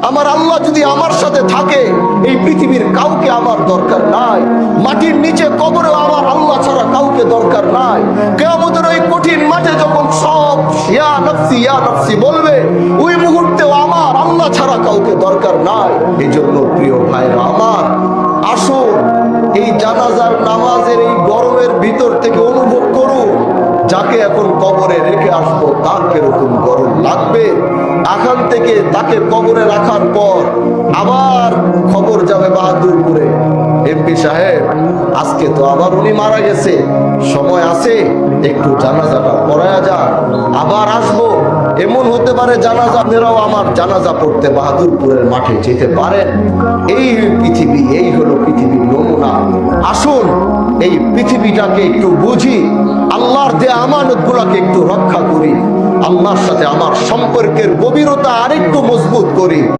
আমার আল্লাহ যদি আমার সাথে থাকে, এই পৃথিবীর কাউকে আমার দরকার নাই। মাটির নিচে কবরেও আমার আল্লাহ ছাড়া কাউকে দরকার নাই। কিয়ামতের ওই কঠিন মাঠে যখন সব ইয়া নফসি বলবে, ওই মুহূর্তেও আমার আল্লাহ ছাড়া কাউকে দরকার নাই। এই জন্য প্রিয় ভাইরা আমার, আসুন এই জানাজার নামাজের এই গরমের ভিতর থেকে অনুভব করুন, যাকে এখন কবরে রেখে আসবো তার কিরকম গরম লাগবে। এখান থেকে তাকে কবরে রাখার পর আবার খবর যাবে বাহাদুরপুরে, এমপি সাহেব আজকে তো আবার উনি মারা গেছে, সময় আছে একটু জানাজাটা পড়ায়া যান, আবার আসবো। এমন হতে পারে জানাজা আপনারাও আমার জানাজা পড়তে বাহাদুরপুরের মাঠে যেতে পারেন। এই পৃথিবী, এই হলো পৃথিবীর নমুনা। আসুন এই পৃথিবীটাকে একটু বুঝি, আল্লাহর দেয়া আমানত গুলাকে একটু রক্ষা করি, আল্লাহর সাথে আমার সম্পর্কের গভীরতা আরেকটু মজবুত করি।